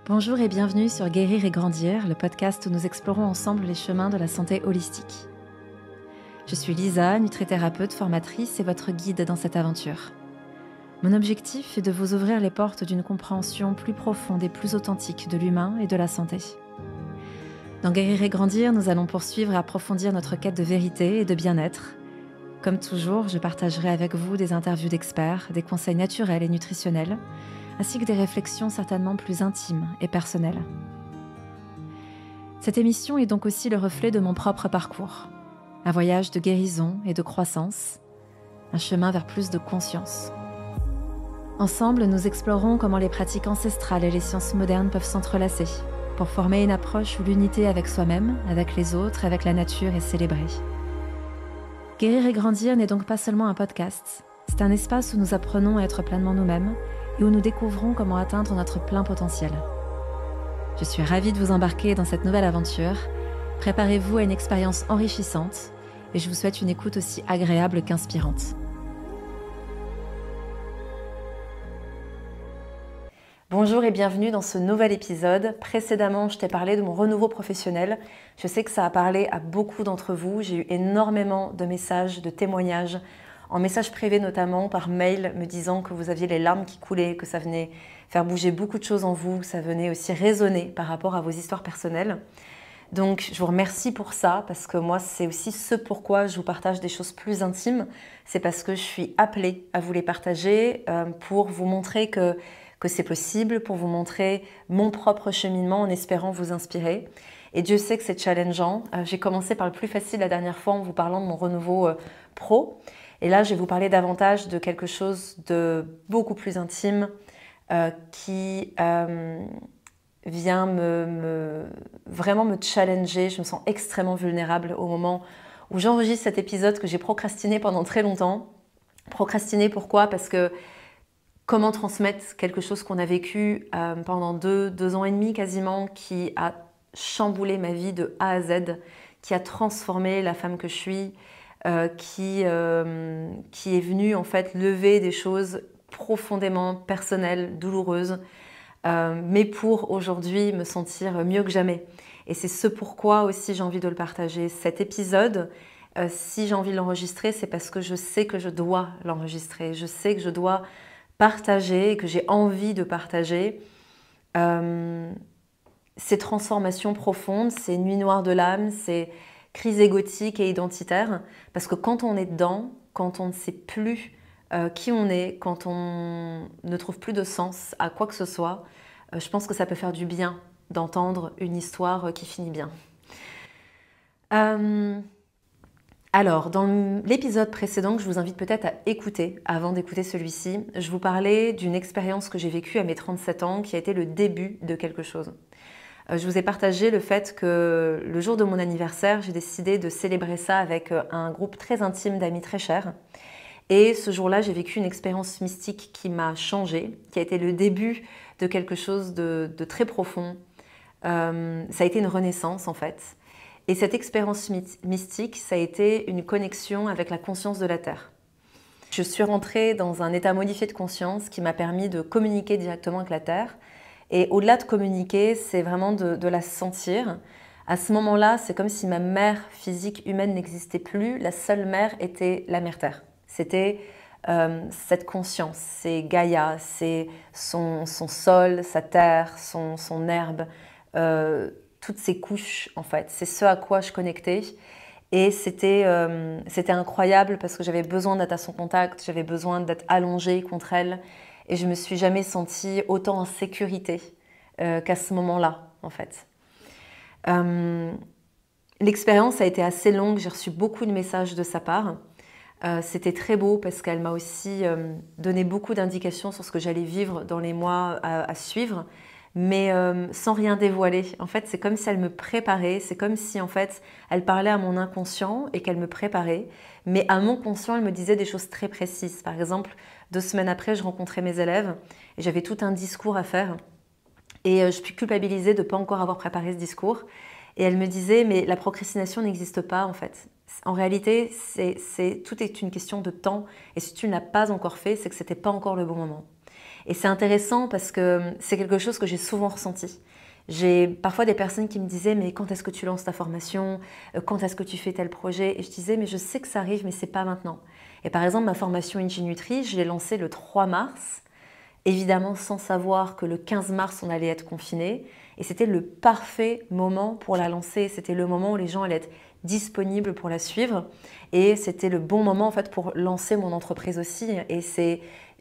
Bonjour et bienvenue sur Guérir et Grandir, le podcast où nous explorons ensemble les chemins de la santé holistique. Je suis Lisa, nutrithérapeute, formatrice et votre guide dans cette aventure. Mon objectif est de vous ouvrir les portes d'une compréhension plus profonde et plus authentique de l'humain et de la santé. Dans Guérir et Grandir, nous allons poursuivre et approfondir notre quête de vérité et de bien-être. Comme toujours, je partagerai avec vous des interviews d'experts, des conseils naturels et nutritionnels, ainsi que des réflexions certainement plus intimes et personnelles. Cette émission est donc aussi le reflet de mon propre parcours. Un voyage de guérison et de croissance, un chemin vers plus de conscience. Ensemble, nous explorons comment les pratiques ancestrales et les sciences modernes peuvent s'entrelacer pour former une approche où l'unité avec soi-même, avec les autres, avec la nature est célébrée. Guérir et Grandir n'est donc pas seulement un podcast, c'est un espace où nous apprenons à être pleinement nous-mêmes et où nous découvrons comment atteindre notre plein potentiel. Je suis ravie de vous embarquer dans cette nouvelle aventure. Préparez-vous à une expérience enrichissante et je vous souhaite une écoute aussi agréable qu'inspirante. Bonjour et bienvenue dans ce nouvel épisode. Précédemment, je t'ai parlé de mon renouveau professionnel. Je sais que ça a parlé à beaucoup d'entre vous. J'ai eu énormément de messages, de témoignages, en message privé notamment, par mail, me disant que vous aviez les larmes qui coulaient, que ça venait faire bouger beaucoup de choses en vous, que ça venait aussi résonner par rapport à vos histoires personnelles. Donc je vous remercie pour ça, parce que moi c'est aussi ce pourquoi je vous partage des choses plus intimes. C'est parce que je suis appelée à vous les partager pour vous montrer que c'est possible, pour vous montrer mon propre cheminement en espérant vous inspirer. Et Dieu sait que c'est challengeant. J'ai commencé par le plus facile la dernière fois en vous parlant de mon renouveau pro. Et là, je vais vous parler davantage de quelque chose de beaucoup plus intime qui vient vraiment me challenger. Je me sens extrêmement vulnérable au moment où j'enregistre cet épisode que j'ai procrastiné pendant très longtemps. Procrastiné pourquoi ? Parce que comment transmettre quelque chose qu'on a vécu pendant deux ans et demi quasiment, qui a chamboulé ma vie de A à Z, qui a transformé la femme que je suis, qui est venue en fait lever des choses profondément personnelles, douloureuses, mais pour aujourd'hui me sentir mieux que jamais. Et c'est ce pourquoi aussi j'ai envie de le partager. Cet épisode, si j'ai envie de l'enregistrer, c'est parce que je sais que je dois l'enregistrer. Je sais que je dois partager et que j'ai envie de partager ces transformations profondes, ces nuits noires de l'âme, ces crises égotiques et identitaires. Parce que quand on est dedans, quand on ne sait plus qui on est, quand on ne trouve plus de sens à quoi que ce soit, je pense que ça peut faire du bien d'entendre une histoire qui finit bien. Alors, dans l'épisode précédent que je vous invite peut-être à écouter, avant d'écouter celui-ci, je vous parlais d'une expérience que j'ai vécue à mes 37 ans, qui a été le début de quelque chose. Je vous ai partagé le fait que le jour de mon anniversaire, j'ai décidé de célébrer ça avec un groupe très intime d'amis très chers. Et ce jour-là, j'ai vécu une expérience mystique qui m'a changée, qui a été le début de quelque chose de très profond. Ça a été une renaissance en fait. Et cette expérience mystique, ça a été une connexion avec la conscience de la Terre. Je suis rentrée dans un état modifié de conscience qui m'a permis de communiquer directement avec la Terre. Et au-delà de communiquer, c'est vraiment de la sentir. À ce moment-là, c'est comme si ma mère physique humaine n'existait plus. La seule mère était la mère Terre. C'était cette conscience, c'est Gaïa, c'est son sol, sa terre, son herbe, toutes ces couches en fait. C'est ce à quoi je connectais. Et c'était incroyable parce que j'avais besoin d'être à son contact, j'avais besoin d'être allongée contre elle. Et je ne me suis jamais sentie autant en sécurité qu'à ce moment-là, en fait. L'expérience a été assez longue, j'ai reçu beaucoup de messages de sa part. C'était très beau parce qu'elle m'a aussi donné beaucoup d'indications sur ce que j'allais vivre dans les mois à suivre, mais sans rien dévoiler. En fait, c'est comme si elle me préparait, c'est comme si en fait, elle parlait à mon inconscient et qu'elle me préparait, mais à mon conscient, elle me disait des choses très précises. Par exemple, 2 semaines après, je rencontrais mes élèves et j'avais tout un discours à faire. Et je suis culpabilisée de ne pas encore avoir préparé ce discours. Et elle me disait, mais la procrastination n'existe pas en fait. En réalité, tout est une question de temps. Et si tu ne l'as pas encore fait, c'est que ce n'était pas encore le bon moment. Et c'est intéressant parce que c'est quelque chose que j'ai souvent ressenti. J'ai parfois des personnes qui me disaient « mais quand est-ce que tu lances ta formation? Quand est-ce que tu fais tel projet ?» Et je disais « mais je sais que ça arrive, mais c'est pas maintenant. » Et par exemple, ma formation Ingenutri, je l'ai lancée le 3 mars, évidemment sans savoir que le 15 mars, on allait être confiné. Et c'était le parfait moment pour la lancer. C'était le moment où les gens allaient être disponibles pour la suivre. Et c'était le bon moment en fait, pour lancer mon entreprise aussi. Et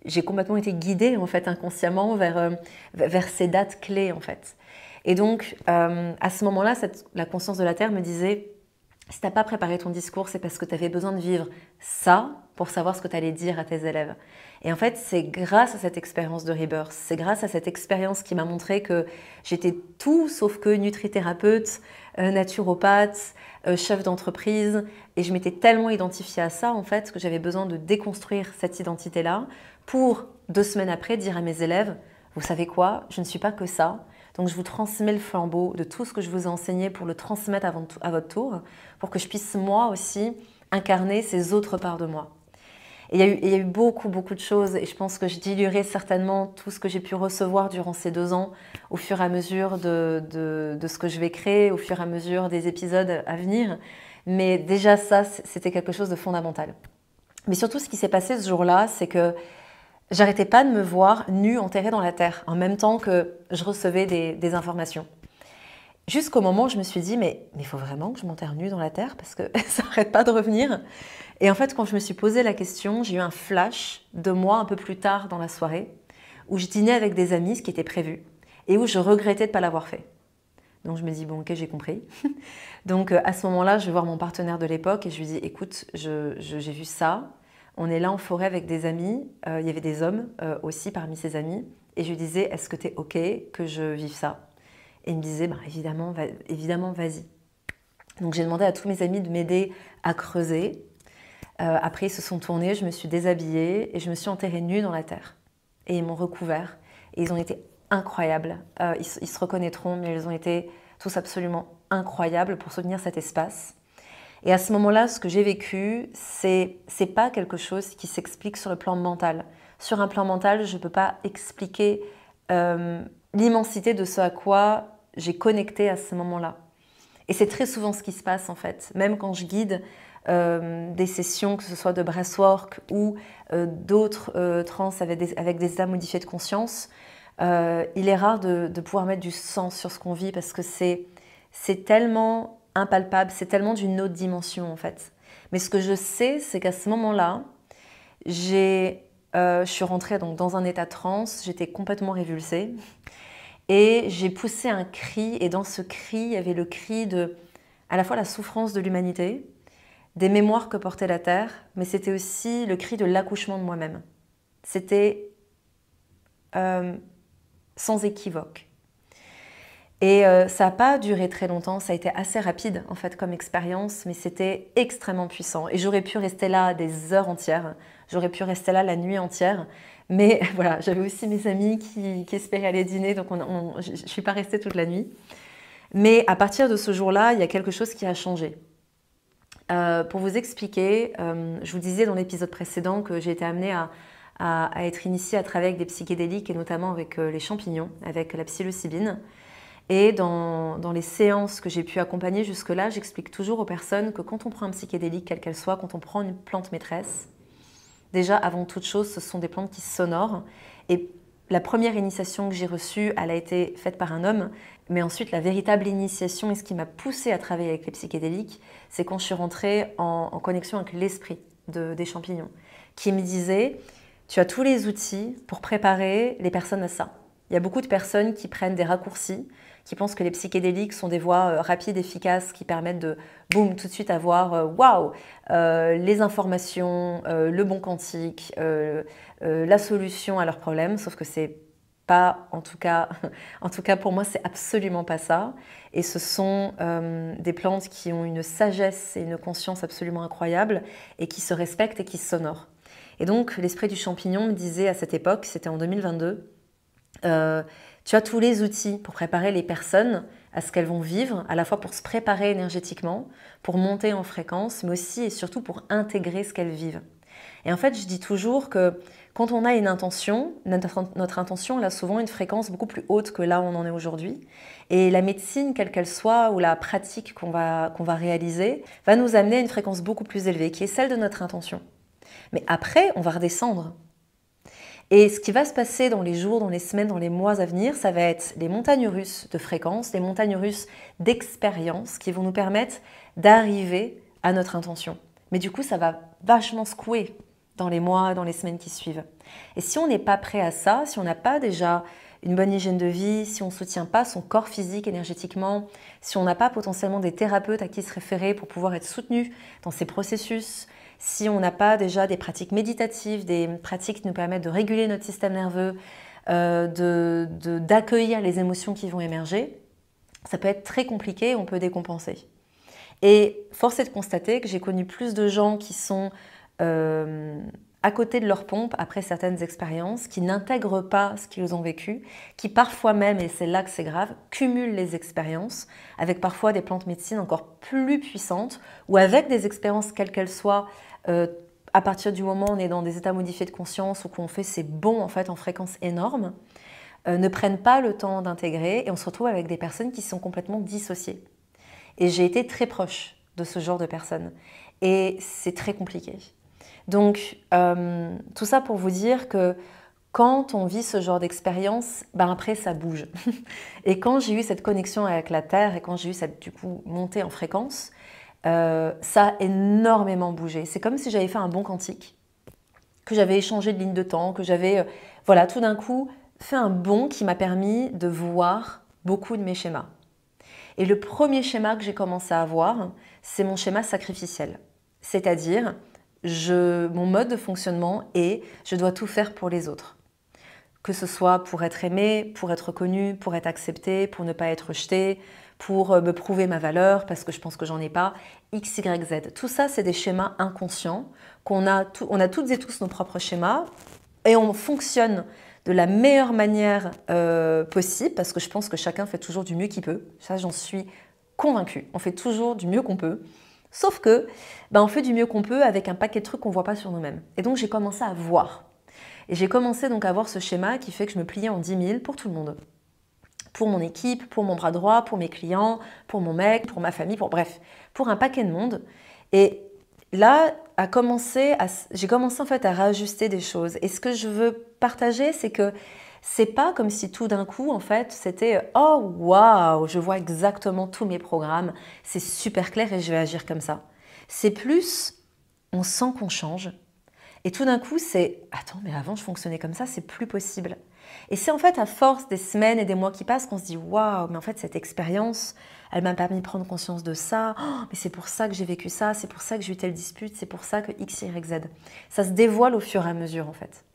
j'ai complètement été guidée en fait, inconsciemment vers ces dates clés en fait. Et donc, à ce moment-là, la conscience de la Terre me disait « si tu n'as pas préparé ton discours, c'est parce que tu avais besoin de vivre ça pour savoir ce que tu allais dire à tes élèves. » Et en fait, c'est grâce à cette expérience de Rebirth, c'est grâce à cette expérience qui m'a montré que j'étais tout sauf que nutrithérapeute, naturopathe, chef d'entreprise. Et je m'étais tellement identifiée à ça, en fait, que j'avais besoin de déconstruire cette identité-là pour, 2 semaines après, dire à mes élèves « vous savez quoi, je ne suis pas que ça. Donc, je vous transmets le flambeau de tout ce que je vous ai enseigné pour le transmettre à votre tour, pour que je puisse, moi aussi, incarner ces autres parts de moi. » Et il y a eu beaucoup, beaucoup de choses et je pense que je diluerai certainement tout ce que j'ai pu recevoir durant ces 2 ans au fur et à mesure de ce que je vais créer, au fur et à mesure des épisodes à venir. Mais déjà ça, c'était quelque chose de fondamental. Mais surtout, ce qui s'est passé ce jour-là, c'est que j'arrêtais pas de me voir nue, enterrée dans la terre, en même temps que je recevais des informations. Jusqu'au moment où je me suis dit, mais il faut vraiment que je m'enterre nue dans la terre parce que ça n'arrête pas de revenir. Et en fait, quand je me suis posé la question, j'ai eu un flash de moi un peu plus tard dans la soirée où je dînais avec des amis, ce qui était prévu, et où je regrettais de ne pas l'avoir fait. Donc je me dis, bon ok, j'ai compris. Donc à ce moment-là, je vais voir mon partenaire de l'époque et je lui dis, écoute, j'ai vu ça, on est là en forêt avec des amis, il y avait des hommes aussi parmi ces amis, et je lui disais, est-ce que tu es ok que je vive ça? Et il me disait, bah, évidemment, vas-y. Donc j'ai demandé à tous mes amis de m'aider à creuser. Après, ils se sont tournés, je me suis déshabillée et je me suis enterrée nue dans la terre. Et ils m'ont recouvert. Et ils ont été incroyables. Ils se reconnaîtront, mais ils ont été tous absolument incroyables pour soutenir cet espace. Et à ce moment-là, ce que j'ai vécu, c'est pas quelque chose qui s'explique sur le plan mental. Sur un plan mental, je ne peux pas expliquer l'immensité de ce à quoi j'ai connecté à ce moment-là. Et c'est très souvent ce qui se passe en fait. Même quand je guide des sessions, que ce soit de breathwork ou d'autres trans avec des états modifiés de conscience, il est rare de pouvoir mettre du sens sur ce qu'on vit parce que c'est tellement impalpable, c'est tellement d'une autre dimension en fait. Mais ce que je sais, c'est qu'à ce moment-là, je suis rentrée donc dans un état trans, j'étais complètement révulsée et j'ai poussé un cri et dans ce cri, il y avait le cri de à la fois la souffrance de l'humanité, des mémoires que portait la Terre, mais c'était aussi le cri de l'accouchement de moi-même. C'était sans équivoque. Et ça n'a pas duré très longtemps, ça a été assez rapide en fait comme expérience, mais c'était extrêmement puissant. Et j'aurais pu rester là des heures entières, j'aurais pu rester là la nuit entière, mais voilà, j'avais aussi mes amis qui espéraient aller dîner, donc je ne suis pas restée toute la nuit. Mais à partir de ce jour-là, il y a quelque chose qui a changé. Pour vous expliquer, je vous disais dans l'épisode précédent que j'ai été amenée à être initiée à travailler avec des psychédéliques et notamment avec les champignons, avec la psilocybine. Et dans les séances que j'ai pu accompagner jusque-là, j'explique toujours aux personnes que quand on prend un psychédélique, quelle qu'elle soit, quand on prend une plante maîtresse, déjà avant toute chose, ce sont des plantes qui s'honorent. Et la première initiation que j'ai reçue, elle a été faite par un homme, mais ensuite la véritable initiation et ce qui m'a poussée à travailler avec les psychédéliques, c'est quand je suis rentrée en connexion avec l'esprit des champignons, qui me disait « tu as tous les outils pour préparer les personnes à ça ». Il y a beaucoup de personnes qui prennent des raccourcis, qui pensent que les psychédéliques sont des voies rapides, efficaces, qui permettent de, boum, tout de suite avoir waouh, les informations, le bon quantique, la solution à leurs problèmes, sauf que c'est pas, en tout cas pour moi, c'est absolument pas ça. Et ce sont des plantes qui ont une sagesse et une conscience absolument incroyables et qui se respectent et qui s'honorent. Et donc, l'esprit du champignon me disait à cette époque, c'était en 2022, tu as tous les outils pour préparer les personnes à ce qu'elles vont vivre, à la fois pour se préparer énergétiquement, pour monter en fréquence, mais aussi et surtout pour intégrer ce qu'elles vivent. Et en fait, je dis toujours que quand on a une intention, notre intention, elle a souvent une fréquence beaucoup plus haute que là où on en est aujourd'hui. Et la médecine, quelle qu'elle soit, ou la pratique qu'on va réaliser, va nous amener à une fréquence beaucoup plus élevée, qui est celle de notre intention. Mais après, on va redescendre. Et ce qui va se passer dans les jours, dans les semaines, dans les mois à venir, ça va être des montagnes russes de fréquence, des montagnes russes d'expérience qui vont nous permettre d'arriver à notre intention. Mais du coup, ça va vachement secouer dans les mois, dans les semaines qui suivent. Et si on n'est pas prêt à ça, si on n'a pas déjà une bonne hygiène de vie, si on ne soutient pas son corps physique énergétiquement, si on n'a pas potentiellement des thérapeutes à qui se référer pour pouvoir être soutenu dans ces processus, si on n'a pas déjà des pratiques méditatives, des pratiques qui nous permettent de réguler notre système nerveux, d'accueillir les émotions qui vont émerger, ça peut être très compliqué, on peut décompenser. Et force est de constater que j'ai connu plus de gens qui sont à côté de leur pompe après certaines expériences, qui n'intègrent pas ce qu'ils ont vécu, qui parfois même, et c'est là que c'est grave, cumulent les expériences avec parfois des plantes médecines encore plus puissantes ou avec des expériences quelles qu'elles soient, à partir du moment où on est dans des états modifiés de conscience ou qu'on fait ces bons en fait en fréquence énorme, ne prennent pas le temps d'intégrer et on se retrouve avec des personnes qui sont complètement dissociées. Et j'ai été très proche de ce genre de personnes et c'est très compliqué. Donc, tout ça pour vous dire que quand on vit ce genre d'expérience, ben après ça bouge. Et quand j'ai eu cette connexion avec la Terre et quand j'ai eu cette du coup montée en fréquence, ça a énormément bougé. C'est comme si j'avais fait un bond quantique, que j'avais échangé de ligne de temps, que j'avais voilà, tout d'un coup fait un bond qui m'a permis de voir beaucoup de mes schémas. Et le premier schéma que j'ai commencé à avoir, c'est mon schéma sacrificiel. C'est-à-dire, mon mode de fonctionnement est je dois tout faire pour les autres. Que ce soit pour être aimé, pour être reconnu, pour être accepté, pour ne pas être rejeté, pour me prouver ma valeur parce que je pense que j'en ai pas, X, Y, Z. Tout ça, c'est des schémas inconscients on a toutes et tous nos propres schémas et on fonctionne de la meilleure manière possible parce que je pense que chacun fait toujours du mieux qu'il peut. Ça, j'en suis convaincue. On fait toujours du mieux qu'on peut. Sauf que, on fait du mieux qu'on peut avec un paquet de trucs qu'on ne voit pas sur nous-mêmes. Et donc, j'ai commencé à voir. Et j'ai commencé donc à avoir ce schéma qui fait que je me pliais en 10 000 pour tout le monde. Pour mon équipe, pour mon bras droit, pour mes clients, pour mon mec, pour ma famille, bref, pour un paquet de monde. Et là, j'ai commencé en fait à réajuster des choses. Et ce que je veux partager, c'est que c'est pas comme si tout d'un coup, en fait, c'était « Oh, waouh, je vois exactement tous mes programmes, c'est super clair et je vais agir comme ça. » C'est plus, on sent qu'on change. Et tout d'un coup, c'est « Attends, mais avant, je fonctionnais comme ça, c'est plus possible. » Et c'est en fait à force des semaines et des mois qui passent qu'on se dit « Waouh, mais en fait, cette expérience, elle m'a permis de prendre conscience de ça. Oh, mais c'est pour ça que j'ai vécu ça, c'est pour ça que j'ai eu telle dispute, c'est pour ça que X, Y, Z. » Ça se dévoile au fur et à mesure, en fait.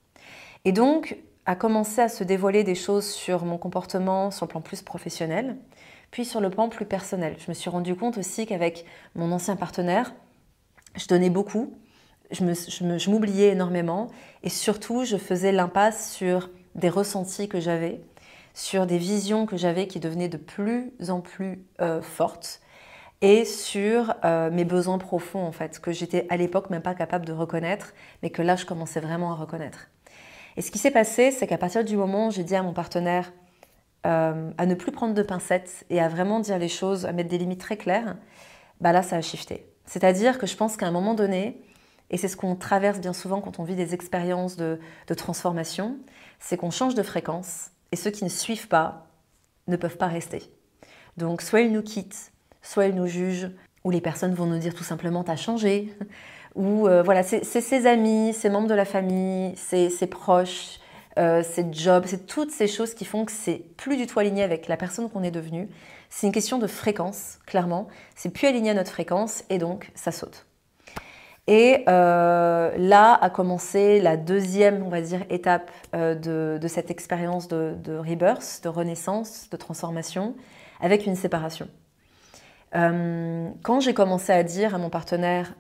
Et donc, a commencé à se dévoiler des choses sur mon comportement sur le plan plus professionnel, puis sur le plan plus personnel. Je me suis rendu compte aussi qu'avec mon ancien partenaire, je donnais beaucoup, je m'oubliais énormément et surtout, je faisais l'impasse sur des ressentis que j'avais, sur des visions que j'avais qui devenaient de plus en plus fortes et sur mes besoins profonds, en fait, que j'étais à l'époque même pas capable de reconnaître, mais que là, je commençais vraiment à reconnaître. Et ce qui s'est passé, c'est qu'à partir du moment où j'ai dit à mon partenaire à ne plus prendre de pincettes et à vraiment dire les choses, à mettre des limites très claires, là, ça a shifté. C'est-à-dire que je pense qu'à un moment donné, et c'est ce qu'on traverse bien souvent quand on vit des expériences de transformation, c'est qu'on change de fréquence et ceux qui ne suivent pas ne peuvent pas rester. Donc, soit ils nous quittent, soit ils nous jugent, ou les personnes vont nous dire tout simplement « t'as changé ». Ou voilà, c'est ses amis, ses membres de la famille, ses proches, ses jobs, c'est toutes ces choses qui font que c'est plus du tout aligné avec la personne qu'on est devenue. C'est une question de fréquence, clairement. C'est plus aligné à notre fréquence et donc ça saute. Et là a commencé la deuxième, on va dire, étape de cette expérience de rebirth, de renaissance, de transformation, avec une séparation. Quand j'ai commencé à dire à mon partenaire,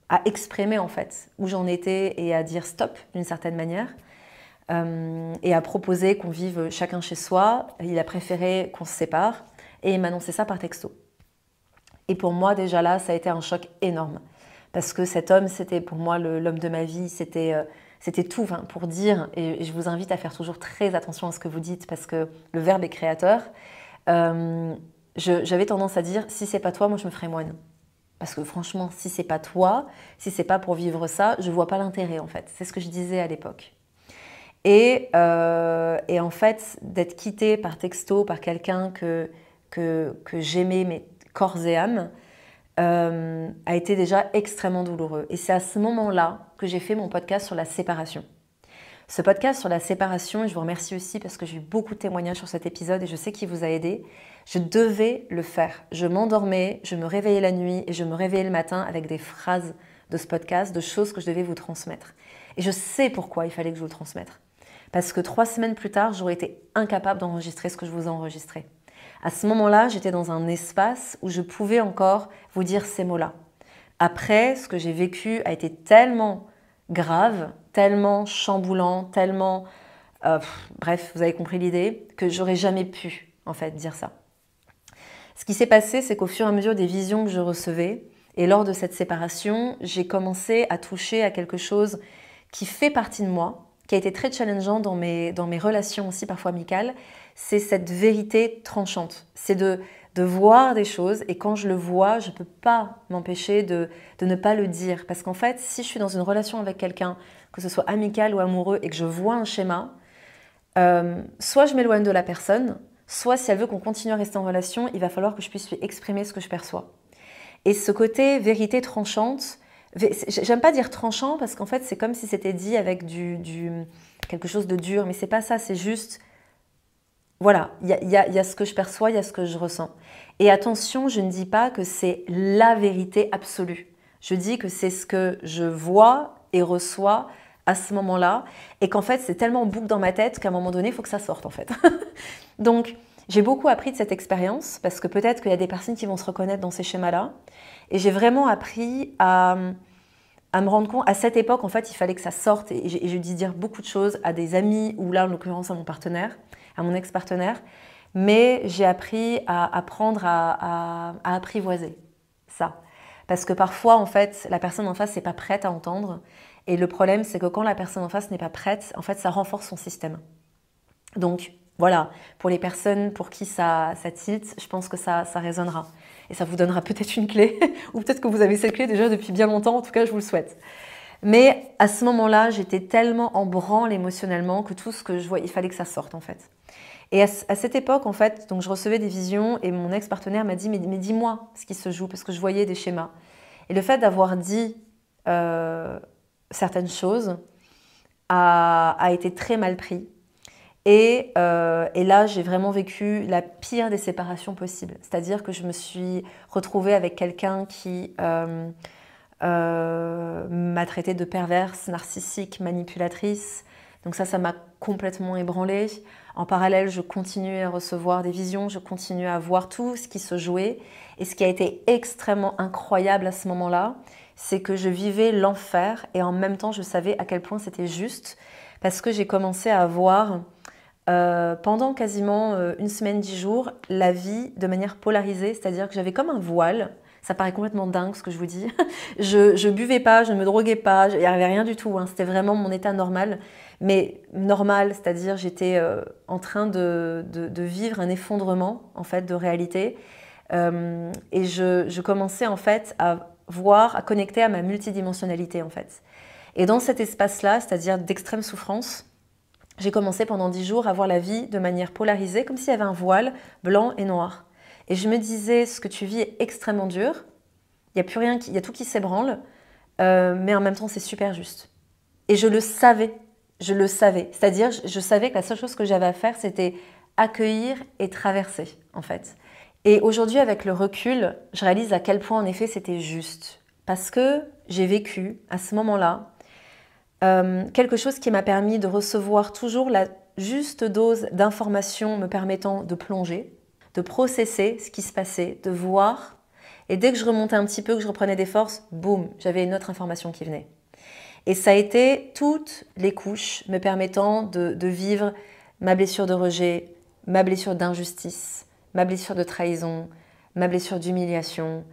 à exprimer en fait où j'en étais et à dire stop d'une certaine manière et à proposer qu'on vive chacun chez soi, il a préféré qu'on se sépare et il m'a annoncé ça par texto. Et pour moi déjà là, ça a été un choc énorme parce que cet homme, c'était pour moi l'homme de ma vie, c'était tout, enfin, pour dire, et je vous invite à faire toujours très attention à ce que vous dites, parce que le verbe est créateur. J'avais tendance à dire, si c'est pas toi, moi je me ferai moine. Parce que franchement, si c'est pas toi, si c'est pas pour vivre ça, je vois pas l'intérêt en fait. C'est ce que je disais à l'époque. Et en fait, d'être quittée par texto, par quelqu'un que j'aimais, mais corps et âme, a été déjà extrêmement douloureux. Et c'est à ce moment-là que j'ai fait mon podcast sur la séparation. Ce podcast sur la séparation, et je vous remercie aussi parce que j'ai eu beaucoup de témoignages sur cet épisode et je sais qu'il vous a aidé, je devais le faire. Je m'endormais, je me réveillais la nuit et je me réveillais le matin avec des phrases de ce podcast, de choses que je devais vous transmettre. Et je sais pourquoi il fallait que je vous le transmette. Parce que 3 semaines plus tard, j'aurais été incapable d'enregistrer ce que je vous ai enregistré. À ce moment-là, j'étais dans un espace où je pouvais encore vous dire ces mots-là. Après, ce que j'ai vécu a été tellement grave, tellement chamboulant, tellement... bref, vous avez compris l'idée, que j'aurais jamais pu, en fait, dire ça. Ce qui s'est passé, c'est qu'au fur et à mesure des visions que je recevais, et lors de cette séparation, j'ai commencé à toucher à quelque chose qui fait partie de moi, qui a été très challengeant dans mes relations aussi, parfois amicales, c'est cette vérité tranchante. C'est de voir des choses, et quand je le vois, je ne peux pas m'empêcher de ne pas le dire. Parce qu'en fait, si je suis dans une relation avec quelqu'un, que ce soit amical ou amoureux, et que je vois un schéma, soit je m'éloigne de la personne, soit si elle veut qu'on continue à rester en relation, il va falloir que je puisse lui exprimer ce que je perçois. Et ce côté vérité tranchante, j'aime pas dire tranchant parce qu'en fait c'est comme si c'était dit avec quelque chose de dur, mais c'est pas ça, c'est juste, voilà, il y a ce que je perçois, il y a ce que je ressens. Et attention, je ne dis pas que c'est la vérité absolue. Je dis que c'est ce que je vois et reçois à ce moment-là, et qu'en fait c'est tellement en boucle dans ma tête qu'à un moment donné, il faut que ça sorte en fait. Donc, j'ai beaucoup appris de cette expérience, parce que peut-être qu'il y a des personnes qui vont se reconnaître dans ces schémas-là. Et j'ai vraiment appris à me rendre compte, à cette époque, en fait, il fallait que ça sorte. Et j'ai dû dire beaucoup de choses à des amis, ou là, en l'occurrence, à mon partenaire, à mon ex-partenaire. Mais j'ai appris à apprendre à apprivoiser ça. Parce que parfois, en fait, la personne en face n'est pas prête à entendre. Et le problème, c'est que quand la personne en face n'est pas prête, en fait, ça renforce son système. Donc, voilà, pour les personnes pour qui ça tilte, je pense que ça résonnera. Et ça vous donnera peut-être une clé, ou peut-être que vous avez cette clé déjà depuis bien longtemps, en tout cas je vous le souhaite. Mais à ce moment-là, j'étais tellement en branle émotionnellement que tout ce que je voyais, il fallait que ça sorte en fait. Et à cette époque, en fait, donc je recevais des visions et mon ex-partenaire m'a dit « mais dis-moi ce qui se joue » parce que je voyais des schémas. Et le fait d'avoir dit certaines choses a été très mal pris. Et là, j'ai vraiment vécu la pire des séparations possibles. C'est-à-dire que je me suis retrouvée avec quelqu'un qui m'a traitée de perverse, narcissique, manipulatrice. Donc ça m'a complètement ébranlée. En parallèle, je continuais à recevoir des visions, je continuais à voir tout ce qui se jouait. Et ce qui a été extrêmement incroyable à ce moment-là, c'est que je vivais l'enfer et en même temps, je savais à quel point c'était juste parce que j'ai commencé à voir... pendant quasiment 1 semaine, 10 jours, la vie de manière polarisée, c'est-à-dire que j'avais comme un voile. Ça paraît complètement dingue ce que je vous dis. Je buvais pas, je ne me droguais pas, il n'y avait rien du tout. Hein. C'était vraiment mon état normal. Mais normal, c'est-à-dire j'étais en train de vivre un effondrement en fait, de réalité. Et je commençais en fait à voir, à connecter à ma multidimensionnalité en fait. Et dans cet espace-là, c'est-à-dire d'extrême souffrance, j'ai commencé pendant 10 jours à voir la vie de manière polarisée, comme s'il y avait un voile blanc et noir. Et je me disais, ce que tu vis est extrêmement dur, il y a plus rien, il y a tout qui s'ébranle, mais en même temps c'est super juste. Et je le savais, c'est-à-dire je savais que la seule chose que j'avais à faire c'était accueillir et traverser en fait. Et aujourd'hui avec le recul, je réalise à quel point en effet c'était juste. Parce que j'ai vécu à ce moment-là quelque chose qui m'a permis de recevoir toujours la juste dose d'informations me permettant de plonger, de processer ce qui se passait, de voir. Et dès que je remontais un petit peu, que je reprenais des forces, boum, j'avais une autre information qui venait. Et ça a été toutes les couches me permettant de vivre ma blessure de rejet, ma blessure d'injustice, ma blessure de trahison, ma blessure d'humiliation.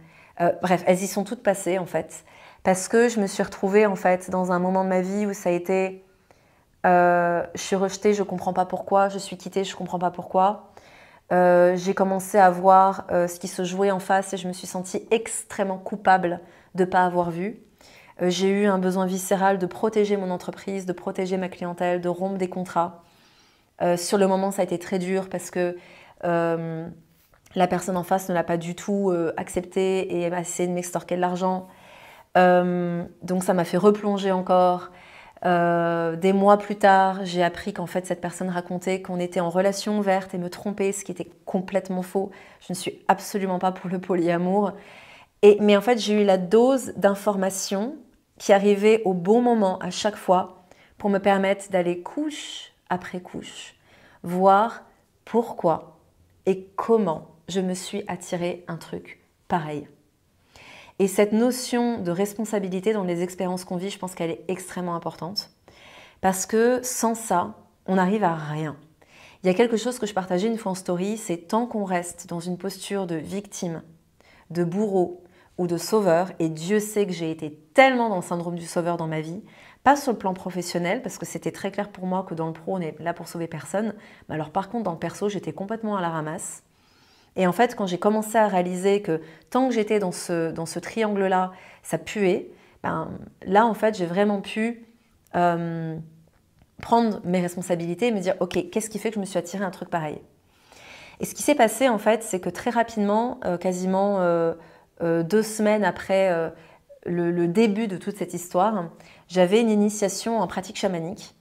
Bref, elles y sont toutes passées en fait. Parce que je me suis retrouvée en fait dans un moment de ma vie où ça a été je suis rejetée, je ne comprends pas pourquoi, je suis quittée, je ne comprends pas pourquoi. J'ai commencé à voir ce qui se jouait en face et je me suis sentie extrêmement coupable de ne pas avoir vu. J'ai eu un besoin viscéral de protéger mon entreprise, de protéger ma clientèle, de rompre des contrats. Sur le moment, ça a été très dur parce que la personne en face ne l'a pas du tout accepté et elle a essayé de m'extorquer de l'argent. Donc ça m'a fait replonger encore. Des mois plus tard, j'ai appris qu'en fait cette personne racontait qu'on était en relation ouverte et me trompait, ce qui était complètement faux. Je ne suis absolument pas pour le polyamour. Mais en fait, j'ai eu la dose d'informations qui arrivait au bon moment à chaque fois pour me permettre d'aller couche après couche, voir pourquoi et comment je me suis attiré un truc pareil. Et cette notion de responsabilité dans les expériences qu'on vit, je pense qu'elle est extrêmement importante. Parce que sans ça, on n'arrive à rien. Il y a quelque chose que je partageais une fois en story, c'est tant qu'on reste dans une posture de victime, de bourreau ou de sauveur, et Dieu sait que j'ai été tellement dans le syndrome du sauveur dans ma vie, pas sur le plan professionnel, parce que c'était très clair pour moi que dans le pro, on est là pour sauver personne, mais alors par contre, dans le perso, j'étais complètement à la ramasse. Et en fait, quand j'ai commencé à réaliser que tant que j'étais dans ce triangle-là, ça puait, là, en fait, j'ai vraiment pu prendre mes responsabilités et me dire « Ok, qu'est-ce qui fait que je me suis attirée un truc pareil ?» Et ce qui s'est passé, en fait, c'est que très rapidement, quasiment 2 semaines après le début de toute cette histoire, j'avais une initiation en pratique chamanique.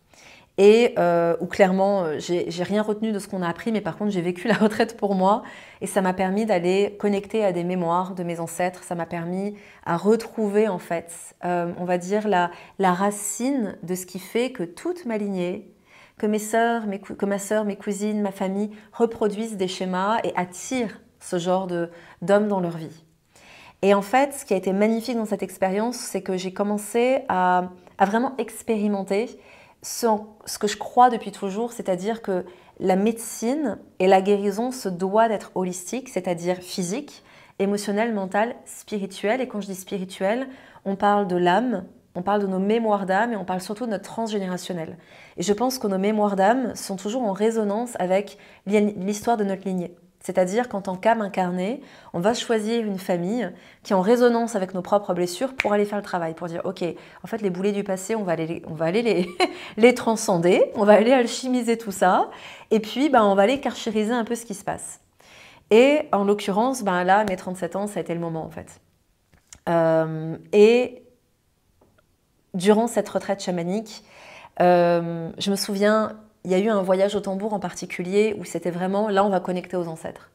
Et où clairement, j'ai rien retenu de ce qu'on a appris, mais par contre, j'ai vécu la retraite pour moi et ça m'a permis d'aller connecter à des mémoires de mes ancêtres. Ça m'a permis à retrouver, en fait, on va dire, la racine de ce qui fait que toute ma lignée, que ma sœur, mes cousines, ma famille reproduisent des schémas et attirent ce genre d'hommes dans leur vie. Et en fait, ce qui a été magnifique dans cette expérience, c'est que j'ai commencé à vraiment expérimenter ce que je crois depuis toujours, c'est-à-dire que la médecine et la guérison se doivent d'être holistiques, c'est-à-dire physique, émotionnel, mental, spirituel. Et quand je dis spirituel, on parle de l'âme, on parle de nos mémoires d'âme et on parle surtout de notre transgénérationnel. Et je pense que nos mémoires d'âme sont toujours en résonance avec l'histoire de notre lignée. C'est-à-dire qu'en tant qu'âme incarnée, on va choisir une famille qui est en résonance avec nos propres blessures pour aller faire le travail, pour dire « Ok, en fait, les boulets du passé, on va aller les transcender, on va aller alchimiser tout ça, et puis on va aller carchériser un peu ce qui se passe. » Et en l'occurrence, là, mes 37 ans, ça a été le moment en fait. Et durant cette retraite chamanique, je me souviens... Il y a eu un voyage au tambour en particulier où c'était vraiment, là on va connecter aux ancêtres.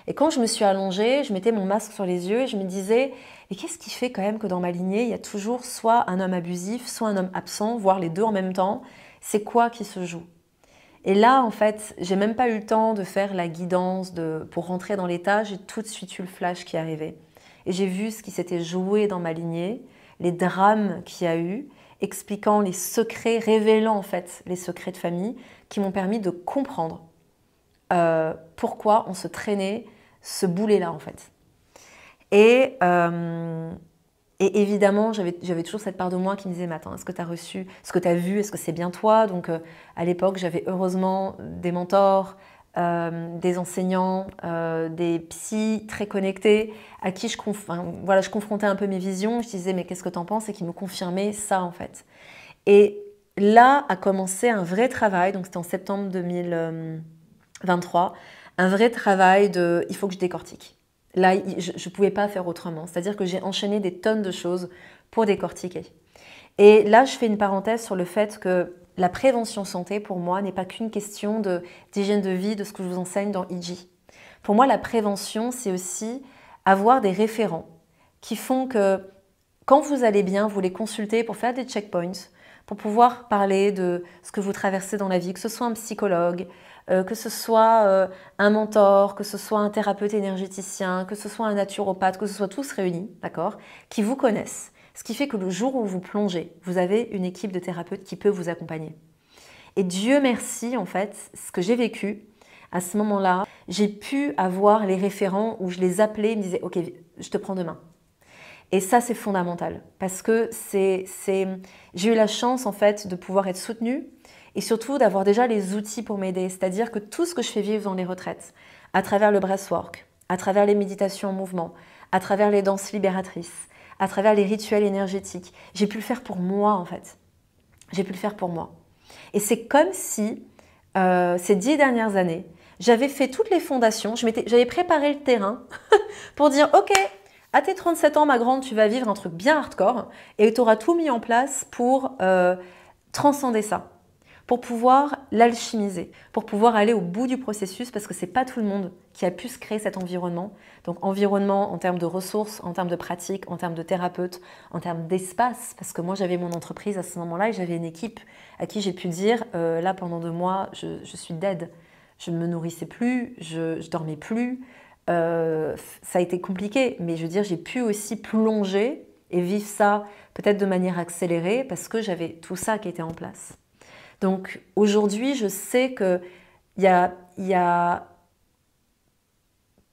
Et quand je me suis allongée, je mettais mon masque sur les yeux et je me disais, et qu'est-ce qui fait quand même que dans ma lignée, il y a toujours soit un homme abusif, soit un homme absent, voire les deux en même temps. C'est quoi qui se joue? Et là, en fait, j'ai même pas eu le temps de faire la guidance pour rentrer dans l'état, j'ai tout de suite eu le flash qui arrivait. Et j'ai vu ce qui s'était joué dans ma lignée, les drames qu'il y a eu, expliquant les secrets, révélant en fait les secrets de famille qui m'ont permis de comprendre pourquoi on se traînait ce boulet-là en fait. Et évidemment, j'avais toujours cette part de moi qui me disait « Mais attends, est-ce que tu as reçu, ce que tu as vu, est-ce que c'est bien toi ?» Donc à l'époque, j'avais heureusement des mentors, des enseignants, des psys très connectés à qui je confrontais un peu mes visions. Je disais mais qu'est-ce que tu en penses? Et qui me confirmaient ça en fait. Et là a commencé un vrai travail, donc c'était en septembre 2023, un vrai travail de il faut que je décortique. Là, je ne pouvais pas faire autrement. C'est-à-dire que j'ai enchaîné des tonnes de choses pour décortiquer. Et là, je fais une parenthèse sur le fait que la prévention santé, pour moi, n'est pas qu'une question d'hygiène de vie, de ce que je vous enseigne dans IG. Pour moi, la prévention, c'est aussi avoir des référents qui font que quand vous allez bien, vous les consultez pour faire des checkpoints, pour pouvoir parler de ce que vous traversez dans la vie, que ce soit un psychologue, que ce soit un mentor, que ce soit un thérapeute énergéticien, que ce soit un naturopathe, que ce soit tous réunis, d'accord, qui vous connaissent. Ce qui fait que le jour où vous plongez, vous avez une équipe de thérapeutes qui peut vous accompagner. Et Dieu merci, en fait, ce que j'ai vécu, à ce moment-là, j'ai pu avoir les référents où je les appelais et me disaient « Ok, je te prends demain ». Et ça, c'est fondamental parce que j'ai eu la chance en fait de pouvoir être soutenue et surtout d'avoir déjà les outils pour m'aider. C'est-à-dire que tout ce que je fais vivre dans les retraites, à travers le breathwork, à travers les méditations en mouvement, à travers les danses libératrices, à travers les rituels énergétiques, j'ai pu le faire pour moi en fait. J'ai pu le faire pour moi. Et c'est comme si ces 10 dernières années, j'avais fait toutes les fondations, j'avais préparé le terrain pour dire ok, à tes 37 ans ma grande, tu vas vivre un truc bien hardcore et tu auras tout mis en place pour transcender ça, pour pouvoir l'alchimiser, pour pouvoir aller au bout du processus parce que c'est pas tout le monde qui a pu se créer cet environnement. Donc environnement en termes de ressources, en termes de pratiques, en termes de thérapeutes, en termes d'espace, parce que moi j'avais mon entreprise à ce moment-là et j'avais une équipe à qui j'ai pu dire là pendant 2 mois je suis dead, je ne me nourrissais plus, je dormais plus, ça a été compliqué, mais je veux dire j'ai pu aussi plonger et vivre ça peut-être de manière accélérée parce que j'avais tout ça qui était en place. Donc aujourd'hui, je sais qu'il y a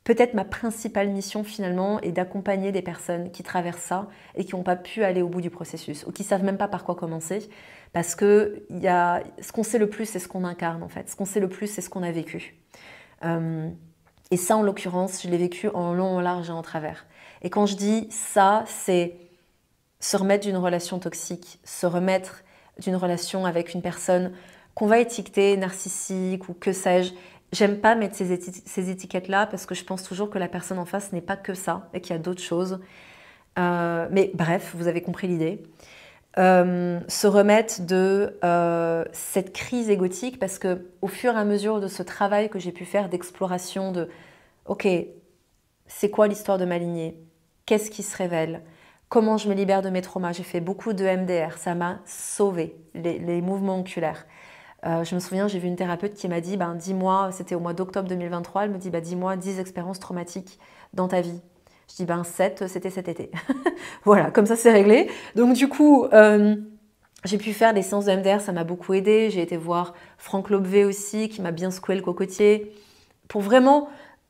peut-être ma principale mission finalement est d'accompagner des personnes qui traversent ça et qui n'ont pas pu aller au bout du processus ou qui ne savent même pas par quoi commencer parce que ce qu'on sait le plus, c'est ce qu'on incarne en fait. Ce qu'on sait le plus, c'est ce qu'on a vécu. Et ça, en l'occurrence, je l'ai vécu en long, en large et en travers. Et quand je dis ça, c'est se remettre d'une relation toxique, se remettre d'une relation avec une personne qu'on va étiqueter narcissique ou que sais-je. J'aime pas mettre ces étiquettes-là parce que je pense toujours que la personne en face n'est pas que ça et qu'il y a d'autres choses. Mais bref, vous avez compris l'idée. Se remettre de cette crise égotique parce que au fur et à mesure de ce travail que j'ai pu faire d'exploration de ok, c'est quoi l'histoire de ma lignée? Qu'est-ce qui se révèle? Comment je me libère de mes traumas? J'ai fait beaucoup de MDR, ça m'a sauvé, les mouvements oculaires. Je me souviens, j'ai vu une thérapeute qui m'a dit, dis-moi, c'était au mois d'octobre 2023, elle me dit, dis-moi 10 expériences traumatiques dans ta vie. Je dis, 7, c'était cet été. Voilà, comme ça c'est réglé. Donc du coup, j'ai pu faire des séances de MDR, ça m'a beaucoup aidé. J'ai été voir Franck Lobvé aussi, qui m'a bien secoué le cocotier, pour vraiment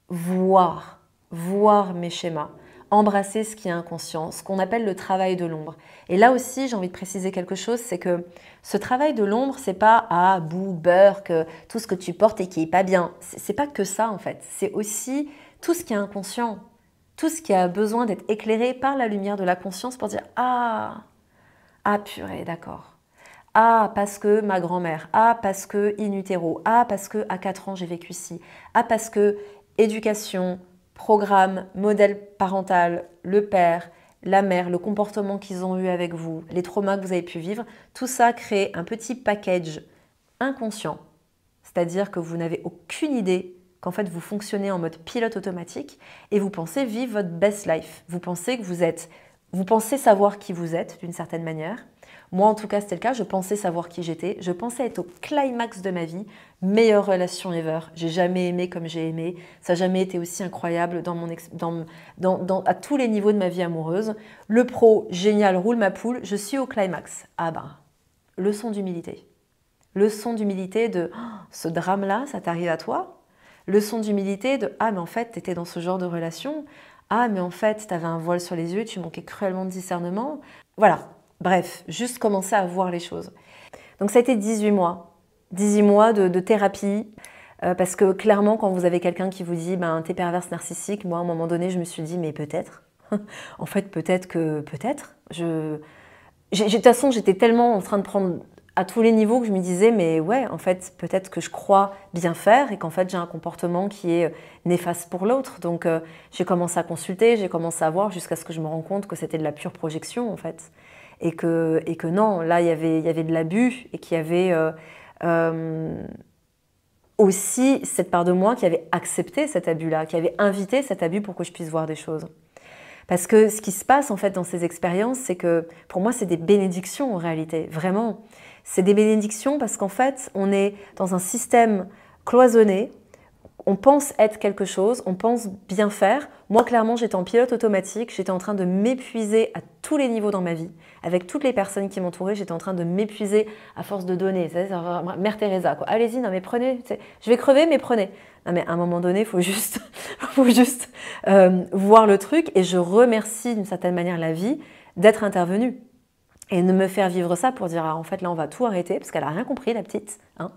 voir mes schémas, embrasser ce qui est inconscient, ce qu'on appelle le travail de l'ombre. Et là aussi, j'ai envie de préciser quelque chose, c'est que ce travail de l'ombre, c'est pas bouh, beurre, que tout ce que tu portes et qui est pas bien. C'est pas que ça en fait. C'est aussi tout ce qui est inconscient, tout ce qui a besoin d'être éclairé par la lumière de la conscience pour dire purée, d'accord. Parce que ma grand-mère. Parce que in utero. Parce que à 4 ans j'ai vécu ci. Parce que éducation, programme, modèle parental, le père, la mère, le comportement qu'ils ont eu avec vous, les traumas que vous avez pu vivre, tout ça crée un petit package inconscient. C'est-à-dire que vous n'avez aucune idée qu'en fait vous fonctionnez en mode pilote automatique et vous pensez vivre votre best life. Vous pensez vous pensez savoir qui vous êtes d'une certaine manière. Moi, en tout cas, c'était le cas. Je pensais savoir qui j'étais. Je pensais être au climax de ma vie. Meilleure relation ever. J'ai jamais aimé comme j'ai aimé. Ça n'a jamais été aussi incroyable à tous les niveaux de ma vie amoureuse. Le pro, génial, roule ma poule. Je suis au climax. Leçon d'humilité. Leçon d'humilité de ce drame-là, ça t'arrive à toi. Leçon d'humilité de mais en fait, tu étais dans ce genre de relation. Mais en fait, tu avais un voile sur les yeux, tu manquais cruellement de discernement. Voilà. Bref, juste commencer à voir les choses. Donc ça a été 18 mois. 18 mois de thérapie. Parce que clairement, quand vous avez quelqu'un qui vous dit « t'es perverse narcissique », moi, à un moment donné, je me suis dit « mais peut-être ». En fait, peut-être que... Peut-être. De toute façon, j'étais tellement en train de prendre à tous les niveaux que je me disais « mais ouais, en fait, peut-être que je crois bien faire et qu'en fait, j'ai un comportement qui est néfaste pour l'autre ». Donc, j'ai commencé à consulter, j'ai commencé à voir jusqu'à ce que je me rende compte que c'était de la pure projection, en fait. Et que non, là, il y avait de l'abus et qu'il y avait aussi cette part de moi qui avait accepté cet abus-là, qui avait invité cet abus pour que je puisse voir des choses. Parce que ce qui se passe en fait dans ces expériences, c'est que pour moi, c'est des bénédictions en réalité, vraiment. C'est des bénédictions parce qu'en fait, on est dans un système cloisonné, On pense être quelque chose, on pense bien faire. Moi, clairement, j'étais en pilote automatique, j'étais en train de m'épuiser à tous les niveaux dans ma vie. Avec toutes les personnes qui m'entouraient, j'étais en train de m'épuiser à force de donner. C'est Mère Teresa, quoi. Allez-y, non mais prenez. Je vais crever, mais prenez. Non mais à un moment donné, il faut juste, voir le truc. Et je remercie d'une certaine manière la vie d'être intervenue. Et de me faire vivre ça pour dire, ah, en fait, là, on va tout arrêter, parce qu'elle n'a rien compris, la petite. Hein.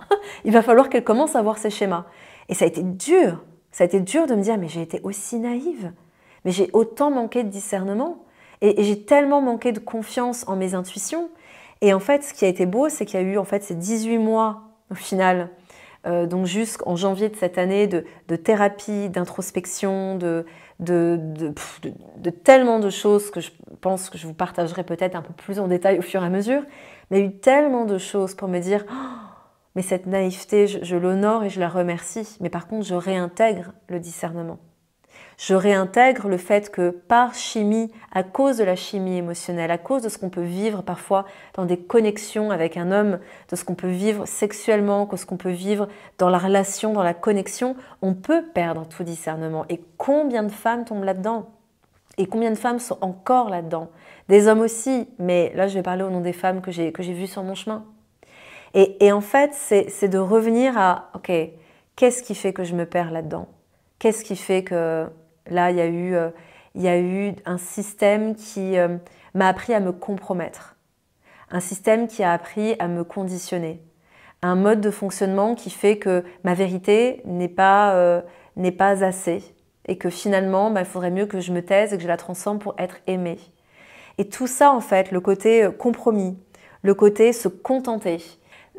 Il va falloir qu'elle commence à voir ses schémas. Et ça a été dur. Ça a été dur de me dire, mais j'ai été aussi naïve. Mais j'ai autant manqué de discernement. Et j'ai tellement manqué de confiance en mes intuitions. Et en fait, ce qui a été beau, c'est qu'il y a eu en fait, ces 18 mois, au final, donc jusqu'en janvier de cette année, de thérapie, d'introspection, de tellement de choses que je pense que je vous partagerai peut-être un peu plus en détail au fur et à mesure. Mais il y a eu tellement de choses pour me dire oh, mais cette naïveté, je l'honore et je la remercie. Mais par contre, je réintègre le discernement. Je réintègre le fait que par chimie, à cause de la chimie émotionnelle, à cause de ce qu'on peut vivre parfois dans des connexions avec un homme, de ce qu'on peut vivre sexuellement, de ce qu'on peut vivre dans la relation, dans la connexion, on peut perdre tout discernement. Et combien de femmes tombent là-dedans? Et combien de femmes sont encore là-dedans? Des hommes aussi, mais là je vais parler au nom des femmes que j'ai vues sur mon chemin. Et en fait, c'est de revenir à, ok, qu'est-ce qui fait que je me perds là-dedans? Qu'est-ce qui fait que là, il y a eu un système qui m'a appris à me compromettre, un système qui a appris à me conditionner, un mode de fonctionnement qui fait que ma vérité n'est pas assez et que finalement, il faudrait mieux que je me taise et que je la transforme pour être aimée. Et tout ça, en fait, le côté compromis, le côté se contenter.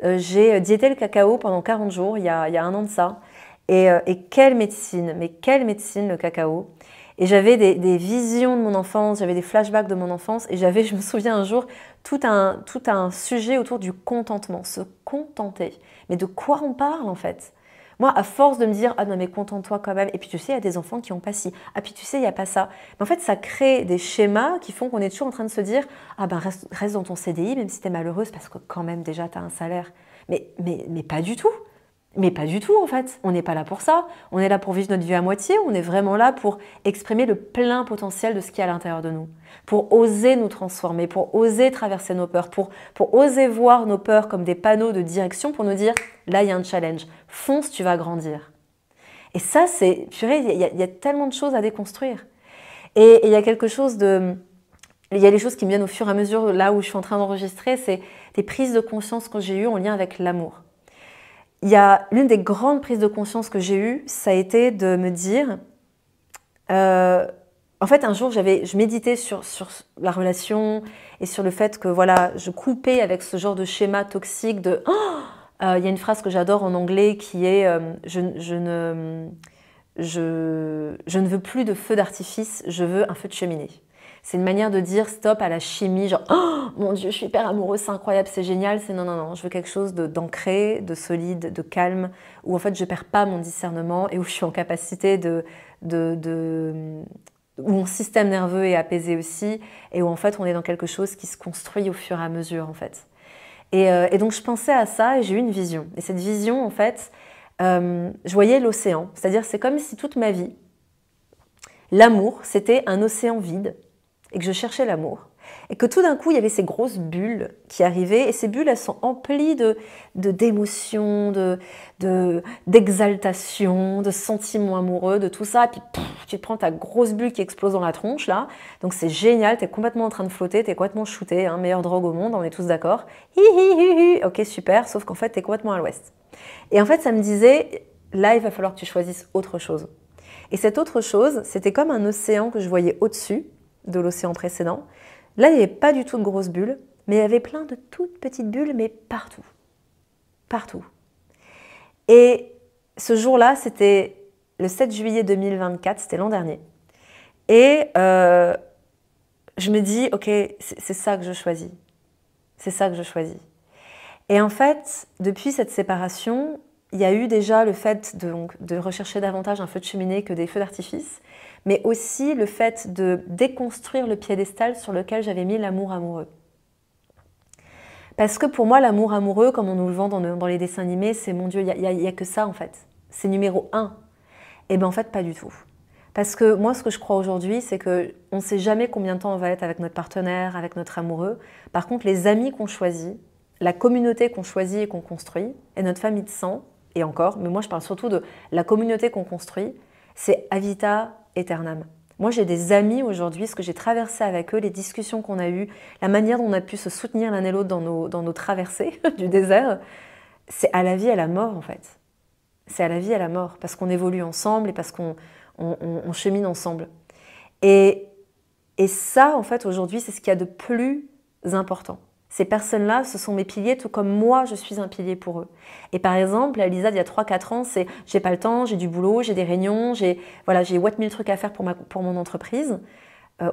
J'ai diété le cacao pendant 40 jours, il y a un an de ça. Et quelle médecine, mais quelle médecine le cacao. Et j'avais des visions de mon enfance, j'avais des flashbacks de mon enfance et j'avais, je me souviens un jour, tout un sujet autour du contentement, se contenter. Mais de quoi on parle en fait? Moi, à force de me dire, ah non mais contente-toi quand même, et puis tu sais, il y a des enfants qui n'ont pas ci, ah puis tu sais, il n'y a pas ça. Mais en fait, ça crée des schémas qui font qu'on est toujours en train de se dire, ah ben reste dans ton CDI, même si tu es malheureuse, parce que quand même déjà tu as un salaire. Mais pas du tout. Mais pas du tout en fait, on n'est pas là pour ça, on est là pour vivre notre vie à moitié, on est vraiment là pour exprimer le plein potentiel de ce qui est à l'intérieur de nous, pour oser nous transformer, pour oser traverser nos peurs, pour oser voir nos peurs comme des panneaux de direction pour nous dire là il y a un challenge, fonce, tu vas grandir. Et ça c'est, purée, il y a tellement de choses à déconstruire. Et il y a quelque chose de... Il y a des choses qui me viennent au fur et à mesure là où je suis en train d'enregistrer, c'est des prises de conscience que j'ai eues en lien avec l'amour. Il y a l'une des grandes prises de conscience que j'ai eues, ça a été de me dire, en fait un jour je méditais sur la relation et sur le fait que voilà, je coupais avec ce genre de schéma toxique de, il y a une phrase que j'adore en anglais qui est, je ne veux plus de feu d'artifice, je veux un feu de cheminée. C'est une manière de dire stop à la chimie, genre oh mon Dieu, je suis hyper amoureuse, c'est incroyable, c'est génial. C'est non, je veux quelque chose d'ancré, de solide, de calme, où en fait je perds pas mon discernement et où je suis en capacité où mon système nerveux est apaisé aussi et où en fait on est dans quelque chose qui se construit au fur et à mesure en fait. Et donc je pensais à ça et j'ai eu une vision. Et cette vision en fait, je voyais l'océan, c'est-à-dire c'est comme si toute ma vie, l'amour c'était un océan vide. Et que je cherchais l'amour. Et que tout d'un coup, il y avait ces grosses bulles qui arrivaient. Et ces bulles, elles sont emplies d'émotions, d'exaltation, de sentiments amoureux, de tout ça. Et puis, tu te prends ta grosse bulle qui explose dans la tronche, là. Donc, c'est génial. Tu es complètement en train de flotter. Tu es complètement shooté. Hein, meilleure drogue au monde, on est tous d'accord. Ok, super. Sauf qu'en fait, tu es complètement à l'ouest. Et en fait, ça me disait, là, il va falloir que tu choisisses autre chose. Et cette autre chose, c'était comme un océan que je voyais au-dessus de l'océan précédent. Là, il n'y avait pas du tout de grosses bulles, mais il y avait plein de toutes petites bulles, mais partout. Partout. Et ce jour-là, c'était le 7 juillet 2024, c'était l'an dernier. Et je me dis, ok, c'est ça que je choisis. C'est ça que je choisis. Et en fait, depuis cette séparation, il y a eu déjà le fait de rechercher davantage un feu de cheminée que des feux d'artifice, mais aussi le fait de déconstruire le piédestal sur lequel j'avais mis l'amour amoureux. Parce que pour moi, l'amour amoureux, comme on nous le vend dans les dessins animés, c'est mon Dieu, il n'y a que ça en fait. C'est numéro 1. Eh bien en fait, pas du tout. Parce que moi, ce que je crois aujourd'hui, c'est qu'on ne sait jamais combien de temps on va être avec notre partenaire, avec notre amoureux. Par contre, les amis qu'on choisit, la communauté qu'on choisit et qu'on construit, et notre famille de sang, et encore, mais moi je parle surtout de la communauté qu'on construit, c'est a vita aeternam. Moi j'ai des amis aujourd'hui, ce que j'ai traversé avec eux, les discussions qu'on a eues, la manière dont on a pu se soutenir l'un et l'autre dans nos traversées du désert, c'est à la vie et à la mort en fait. C'est à la vie et à la mort, parce qu'on évolue ensemble et parce qu'on chemine ensemble. Et ça, en fait, aujourd'hui, c'est ce qu'il y a de plus important. Ces personnes-là, ce sont mes piliers, tout comme moi, je suis un pilier pour eux. Et par exemple, la Lisa d'il y a 3-4 ans, c'est « j'ai pas le temps, j'ai du boulot, j'ai des réunions, j'ai what mille trucs à faire pour mon entreprise ».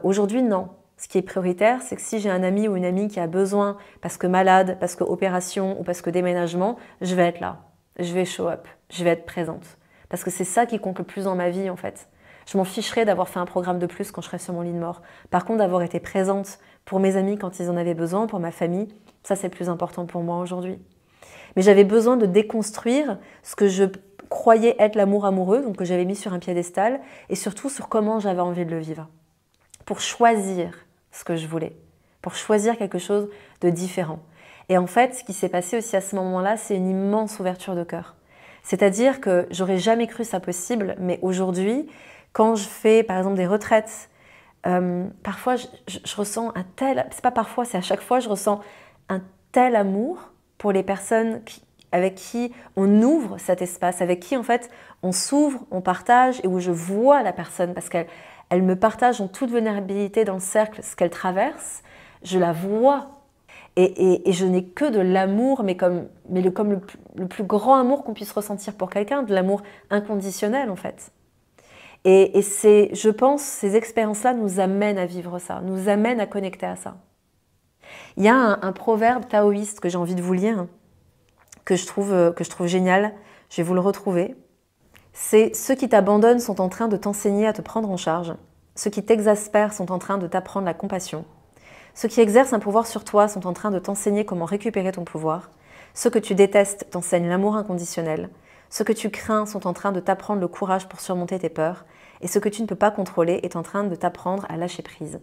Aujourd'hui, non. Ce qui est prioritaire, c'est que si j'ai un ami ou une amie qui a besoin, parce que malade, parce que opération ou parce que déménagement, je vais être là. Je vais show up, je vais être présente. Parce que c'est ça qui compte le plus dans ma vie, en fait. Je m'en ficherais d'avoir fait un programme de plus quand je serais sur mon lit de mort. Par contre, d'avoir été présente pour mes amis quand ils en avaient besoin, pour ma famille, ça c'est le plus important pour moi aujourd'hui. Mais j'avais besoin de déconstruire ce que je croyais être l'amour amoureux, donc que j'avais mis sur un piédestal, et surtout sur comment j'avais envie de le vivre. Pour choisir ce que je voulais, pour choisir quelque chose de différent. Et en fait, ce qui s'est passé aussi à ce moment-là, c'est une immense ouverture de cœur. C'est-à-dire que j'aurais jamais cru ça possible, mais aujourd'hui, quand je fais par exemple des retraites, parfois je ressens un tel, c'est pas parfois, c'est à chaque fois, je ressens un tel amour pour les personnes avec qui on ouvre cet espace, avec qui en fait on s'ouvre, on partage et où je vois la personne parce qu'elle me partage en toute vulnérabilité dans le cercle ce qu'elle traverse, je la vois. Et je n'ai que de l'amour, mais comme le plus grand amour qu'on puisse ressentir pour quelqu'un, de l'amour inconditionnel en fait. Et je pense, ces expériences-là nous amènent à vivre ça, nous amènent à connecter à ça. Il y a un proverbe taoïste que j'ai envie de vous lire, que je trouve génial, je vais vous le retrouver. C'est « Ceux qui t'abandonnent sont en train de t'enseigner à te prendre en charge. Ceux qui t'exaspèrent sont en train de t'apprendre la compassion. Ceux qui exercent un pouvoir sur toi sont en train de t'enseigner comment récupérer ton pouvoir. Ceux que tu détestes t'enseignent l'amour inconditionnel. Ceux que tu crains sont en train de t'apprendre le courage pour surmonter tes peurs. Et ce que tu ne peux pas contrôler est en train de t'apprendre à lâcher prise. »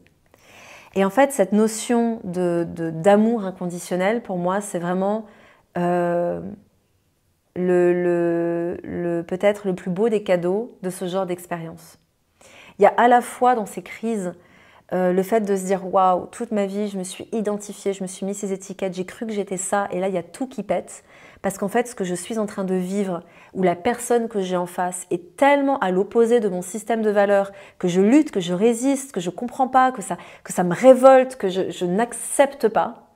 Et en fait, cette notion d'amour inconditionnel, pour moi, c'est vraiment peut-être le plus beau des cadeaux de ce genre d'expérience. Il y a à la fois dans ces crises le fait de se dire « Waouh, toute ma vie, je me suis identifiée, je me suis mis ces étiquettes, j'ai cru que j'étais ça, et là, il y a tout qui pète. » Parce qu'en fait, ce que je suis en train de vivre, ou la personne que j'ai en face, est tellement à l'opposé de mon système de valeurs, que je lutte, que je résiste, que je ne comprends pas, que ça me révolte, que je n'accepte pas.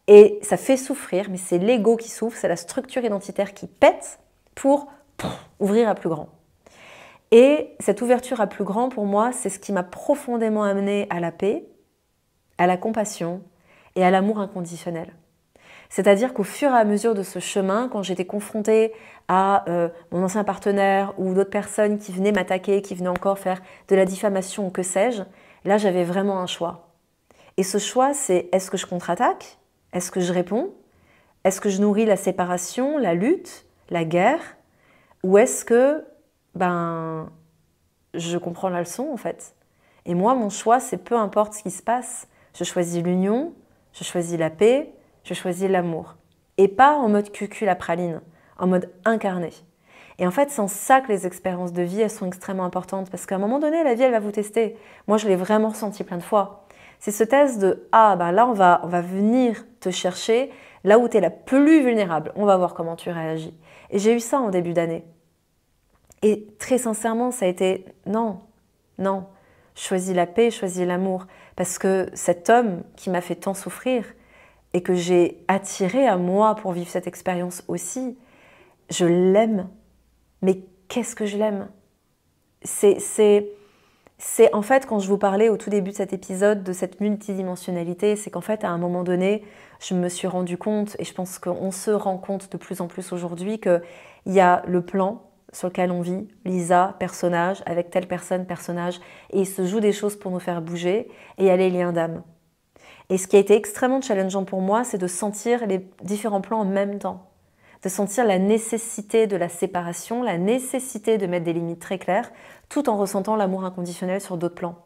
Et ça fait souffrir, mais c'est l'ego qui souffre, c'est la structure identitaire qui pète pour ouvrir à plus grand. Et cette ouverture à plus grand, pour moi, c'est ce qui m'a profondément amenée à la paix, à la compassion et à l'amour inconditionnel. C'est-à-dire qu'au fur et à mesure de ce chemin, quand j'étais confrontée à mon ancien partenaire ou d'autres personnes qui venaient m'attaquer, qui venaient encore faire de la diffamation ou que sais-je, là j'avais vraiment un choix. Et ce choix, c'est est-ce que je contre-attaque? Est-ce que je réponds? Est-ce que je nourris la séparation, la lutte, la guerre? Ou est-ce que je comprends la leçon en fait? Et moi, mon choix, c'est peu importe ce qui se passe. Je choisis l'union, je choisis la paix, je choisis l'amour. Et pas en mode cucul la praline, en mode incarné. Et en fait, c'est en ça que les expériences de vie, elles sont extrêmement importantes. Parce qu'à un moment donné, la vie, elle va vous tester. Moi, je l'ai vraiment ressenti plein de fois. C'est ce test de « Ah, là, on va venir te chercher là où tu es la plus vulnérable. On va voir comment tu réagis. » Et j'ai eu ça en début d'année. Et très sincèrement, ça a été « Non, non. Je choisis la paix, je choisis l'amour. » Parce que cet homme qui m'a fait tant souffrir, et que j'ai attiré à moi pour vivre cette expérience aussi, je l'aime. Mais qu'est-ce que je l'aime? C'est en fait, quand je vous parlais au tout début de cet épisode de cette multidimensionnalité, c'est qu'en fait, à un moment donné, je me suis rendu compte, et je pense qu'on se rend compte de plus en plus aujourd'hui, qu'il y a le plan sur lequel on vit, Lisa, personnage, avec telle personne, personnage, et il se joue des choses pour nous faire bouger, et il y a les liens d'âme. Et ce qui a été extrêmement challengeant pour moi, c'est de sentir les différents plans en même temps. de sentir la nécessité de la séparation, la nécessité de mettre des limites très claires, tout en ressentant l'amour inconditionnel sur d'autres plans.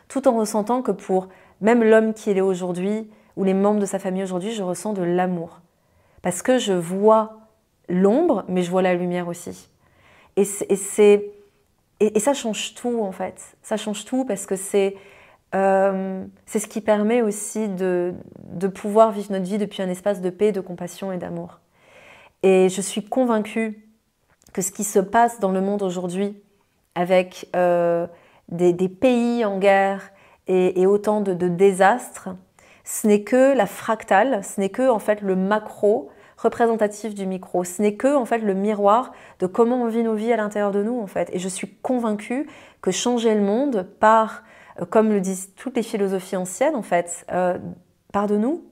Tout en ressentant que pour même l'homme qu'il est aujourd'hui, ou les membres de sa famille aujourd'hui, je ressens de l'amour. Parce que je vois l'ombre, mais je vois la lumière aussi. Et ça change tout, en fait. Ça change tout parce que c'est ce qui permet aussi de pouvoir vivre notre vie depuis un espace de paix, de compassion et d'amour. Et je suis convaincue que ce qui se passe dans le monde aujourd'hui, avec des pays en guerre et autant de désastres, ce n'est que la fractale, ce n'est que en fait le macro représentatif du micro. Ce n'est que en fait le miroir de comment on vit nos vies à l'intérieur de nous en fait. Et je suis convaincue que changer le monde par, comme le disent toutes les philosophies anciennes en fait, part de nous.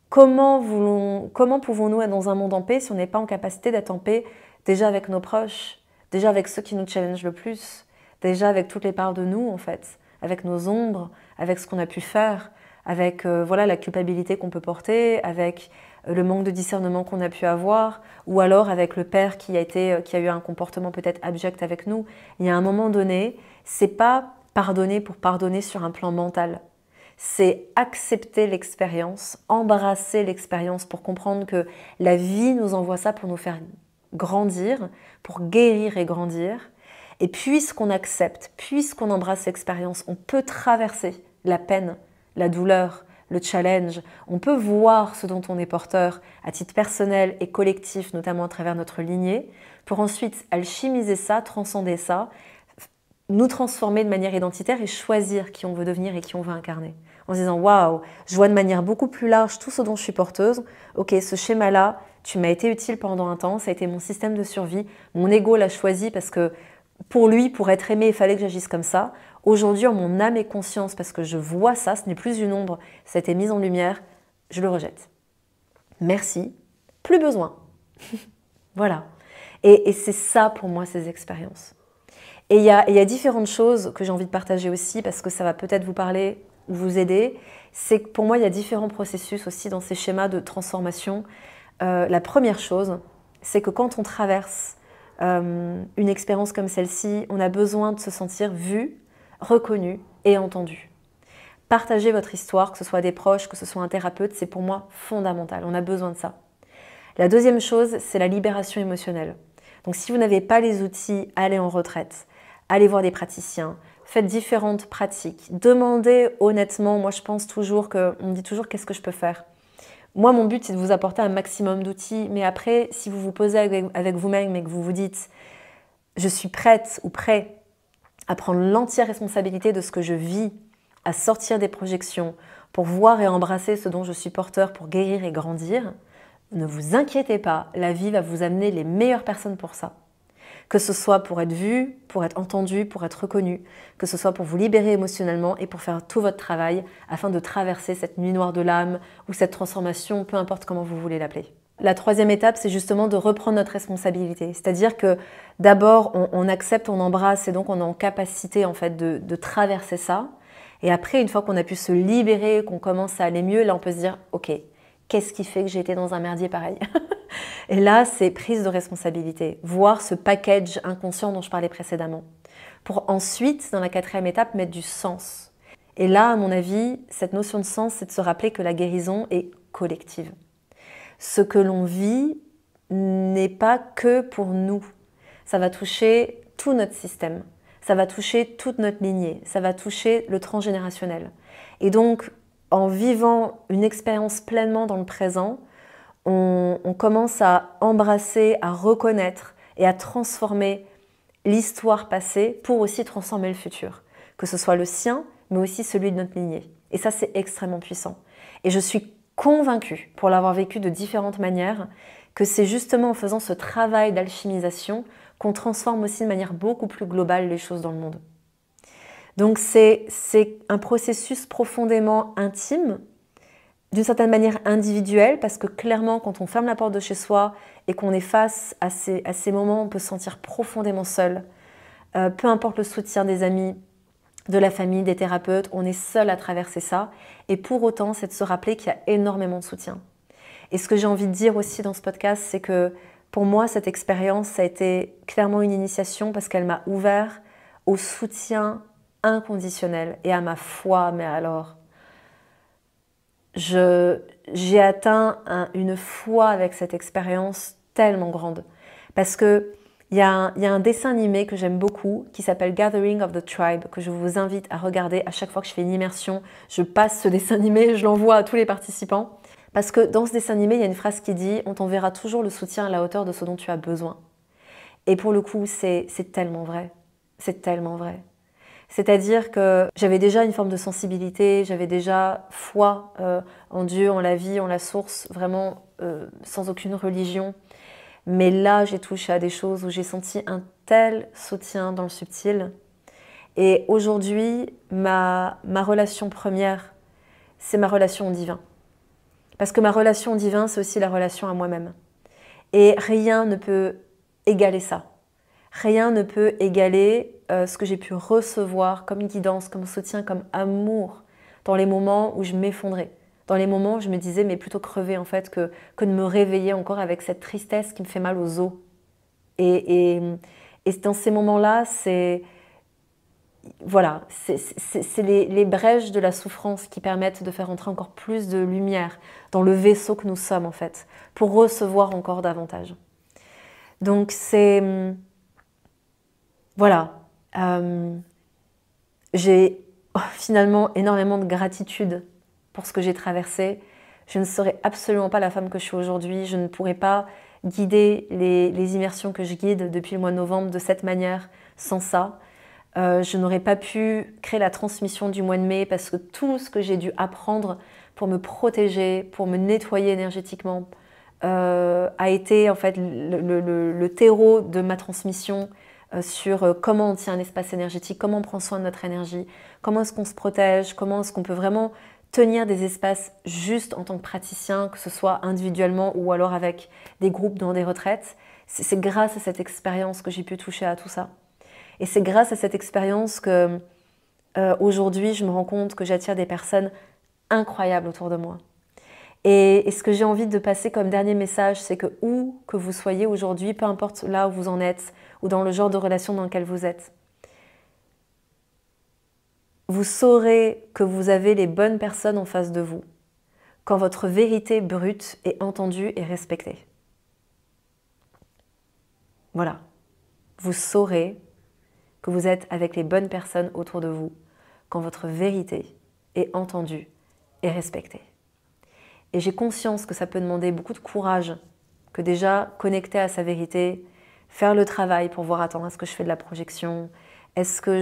Comment pouvons-nous être dans un monde en paix si on n'est pas en capacité d'être en paix déjà avec nos proches, déjà avec ceux qui nous challengent le plus, déjà avec toutes les parts de nous en fait, avec nos ombres, avec ce qu'on a pu faire, avec voilà, la culpabilité qu'on peut porter, avec le manque de discernement qu'on a pu avoir, ou alors avec le père qui a eu un comportement peut-être abject avec nous. Il y a un moment donné, c'est pas pardonner pour pardonner sur un plan mental. C'est accepter l'expérience, embrasser l'expérience pour comprendre que la vie nous envoie ça pour nous faire grandir, pour guérir et grandir. Et puisqu'on accepte, puisqu'on embrasse l'expérience, on peut traverser la peine, la douleur, le challenge. On peut voir ce dont on est porteur à titre personnel et collectif, notamment à travers notre lignée, pour ensuite alchimiser ça, transcender ça, nous transformer de manière identitaire et choisir qui on veut devenir et qui on veut incarner. En se disant « Waouh, je vois de manière beaucoup plus large tout ce dont je suis porteuse. Ok, ce schéma-là, tu m'as été utile pendant un temps, ça a été mon système de survie. Mon ego l'a choisi parce que pour lui, pour être aimé, il fallait que j'agisse comme ça. Aujourd'hui, en mon âme et conscience, parce que je vois ça, ce n'est plus une ombre, ça a été mis en lumière, je le rejette. Merci, plus besoin. » Voilà. Et c'est ça pour moi, ces expériences. Et il y a différentes choses que j'ai envie de partager aussi, parce que ça va peut-être vous parler ou vous aider. C'est que pour moi, il y a différents processus aussi dans ces schémas de transformation. La première chose, c'est que quand on traverse une expérience comme celle-ci, on a besoin de se sentir vu, reconnu et entendu. Partager votre histoire, que ce soit des proches, que ce soit un thérapeute, c'est pour moi fondamental. On a besoin de ça. La deuxième chose, c'est la libération émotionnelle. Donc si vous n'avez pas les outils, allez en retraite, allez voir des praticiens, faites différentes pratiques, demandez honnêtement. Moi je pense toujours on me dit toujours qu'est-ce que je peux faire. Moi mon but c'est de vous apporter un maximum d'outils, mais après si vous vous posez avec vous-même et que vous vous dites je suis prête ou prêt à prendre l'entière responsabilité de ce que je vis, à sortir des projections pour voir et embrasser ce dont je suis porteur pour guérir et grandir, ne vous inquiétez pas, la vie va vous amener les meilleures personnes pour ça. Que ce soit pour être vu, pour être entendu, pour être reconnu, que ce soit pour vous libérer émotionnellement et pour faire tout votre travail afin de traverser cette nuit noire de l'âme ou cette transformation, peu importe comment vous voulez l'appeler. La troisième étape, c'est justement de reprendre notre responsabilité. C'est-à-dire que d'abord, on accepte, on embrasse et donc on est en capacité en fait, de traverser ça. Et après, une fois qu'on a pu se libérer, qu'on commence à aller mieux, là on peut se dire « Ok, qu'est-ce qui fait que j'ai été dans un merdier pareil ?» Et là, c'est prise de responsabilité, voir ce package inconscient dont je parlais précédemment. Pour ensuite, dans la quatrième étape, mettre du sens. Et là, à mon avis, cette notion de sens, c'est de se rappeler que la guérison est collective. Ce que l'on vit n'est pas que pour nous. Ça va toucher tout notre système. Ça va toucher toute notre lignée. Ça va toucher le transgénérationnel. Et donc, en vivant une expérience pleinement dans le présent, on commence à embrasser, à reconnaître et à transformer l'histoire passée pour aussi transformer le futur. Que ce soit le sien, mais aussi celui de notre lignée. Et ça, c'est extrêmement puissant. Et je suis convaincue, pour l'avoir vécu de différentes manières, que c'est justement en faisant ce travail d'alchimisation qu'on transforme aussi de manière beaucoup plus globale les choses dans le monde. Donc c'est un processus profondément intime, d'une certaine manière individuelle, parce que clairement, quand on ferme la porte de chez soi et qu'on est face à ces moments, on peut se sentir profondément seul. Peu importe le soutien des amis, de la famille, des thérapeutes, on est seul à traverser ça. Et pour autant, c'est de se rappeler qu'il y a énormément de soutien. Et ce que j'ai envie de dire aussi dans ce podcast, c'est que pour moi, cette expérience, ça a été clairement une initiation parce qu'elle m'a ouvert au soutien inconditionnel et à ma foi, mais alors, j'ai atteint une foi avec cette expérience tellement grande. Parce que il y a un dessin animé que j'aime beaucoup qui s'appelle Gathering of the Tribe, que je vous invite à regarder à chaque fois que je fais une immersion. Je passe ce dessin animé, je l'envoie à tous les participants. Parce que dans ce dessin animé, il y a une phrase qui dit « On t'enverra toujours le soutien à la hauteur de ce dont tu as besoin ». Et pour le coup, c'est tellement vrai. C'est tellement vrai. C'est-à-dire que j'avais déjà une forme de sensibilité, j'avais déjà foi en Dieu, en la vie, en la source, vraiment sans aucune religion. Mais là, j'ai touché à des choses où j'ai senti un tel soutien dans le subtil. Et aujourd'hui, ma relation première, c'est ma relation au divin. Parce que ma relation au divin, c'est aussi la relation à moi-même. Et rien ne peut égaler ça. Rien ne peut égaler ce que j'ai pu recevoir comme guidance, comme soutien, comme amour dans les moments où je m'effondrais. Dans les moments où je me disais, mais plutôt crever en fait, que de me réveiller encore avec cette tristesse qui me fait mal aux os. Et dans ces moments-là, c'est voilà, c'est les brèches de la souffrance qui permettent de faire entrer encore plus de lumière dans le vaisseau que nous sommes en fait, pour recevoir encore davantage. Donc c'est... Voilà, j'ai finalement énormément de gratitude pour ce que j'ai traversé. Je ne serais absolument pas la femme que je suis aujourd'hui. Je ne pourrais pas guider les immersions que je guide depuis le mois de novembre de cette manière, sans ça. Je n'aurais pas pu créer la transmission du mois de mai parce que tout ce que j'ai dû apprendre pour me protéger, pour me nettoyer énergétiquement, a été en fait le terreau de ma transmission sur comment on tient un espace énergétique, comment on prend soin de notre énergie, comment est-ce qu'on se protège, comment est-ce qu'on peut vraiment tenir des espaces juste en tant que praticien, que ce soit individuellement ou alors avec des groupes dans des retraites. C'est grâce à cette expérience que j'ai pu toucher à tout ça. Et c'est grâce à cette expérience que aujourd'hui, je me rends compte que j'attire des personnes incroyables autour de moi. Et ce que j'ai envie de passer comme dernier message, c'est que où que vous soyez aujourd'hui, peu importe là où vous en êtes, ou dans le genre de relation dans lequel vous êtes, vous saurez que vous avez les bonnes personnes en face de vous, quand votre vérité brute est entendue et respectée. Voilà. Vous saurez que vous êtes avec les bonnes personnes autour de vous, quand votre vérité est entendue et respectée. Et j'ai conscience que ça peut demander beaucoup de courage, que déjà connecter à sa vérité, faire le travail pour voir, attends, est-ce que je fais de la projection? Est-ce que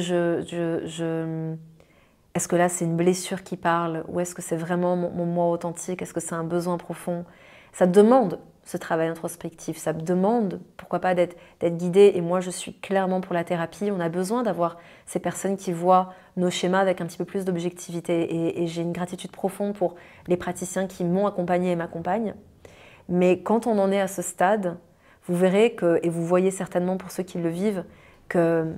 est-ce que là c'est une blessure qui parle? Ou est-ce que c'est vraiment mon moi authentique? Est-ce que c'est un besoin profond? Ça demande ce travail introspectif, ça me demande, pourquoi pas, d'être guidée. Et moi, je suis clairement pour la thérapie. On a besoin d'avoir ces personnes qui voient nos schémas avec un petit peu plus d'objectivité. Et j'ai une gratitude profonde pour les praticiens qui m'ont accompagnée et m'accompagnent. Mais quand on en est à ce stade, vous verrez que, et vous voyez certainement pour ceux qui le vivent, que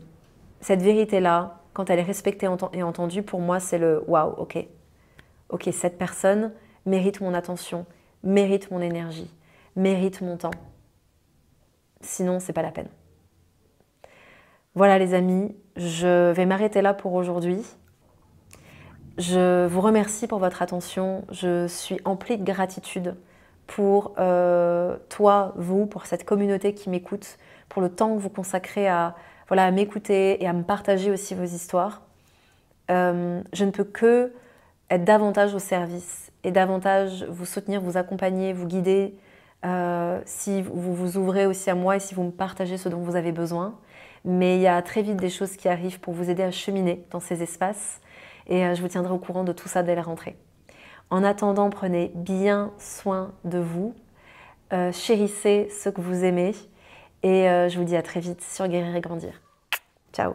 cette vérité-là, quand elle est respectée et entendue, pour moi, c'est le « waouh, ok. Ok, cette personne mérite mon attention, mérite mon énergie, mérite mon temps. Sinon, c'est pas la peine. » Voilà les amis, je vais m'arrêter là pour aujourd'hui. Je vous remercie pour votre attention. Je suis emplie de gratitude pour toi, vous, pour cette communauté qui m'écoute, pour le temps que vous consacrez à m'écouter et à me partager aussi vos histoires. Je ne peux que être davantage au service et davantage vous soutenir, vous accompagner, vous guider, si vous vous ouvrez aussi à moi et si vous me partagez ce dont vous avez besoin. Mais il y a très vite des choses qui arrivent pour vous aider à cheminer dans ces espaces et je vous tiendrai au courant de tout ça dès la rentrée. En attendant, prenez bien soin de vous, chérissez ce que vous aimez et je vous dis à très vite sur Guérir et Grandir. Ciao!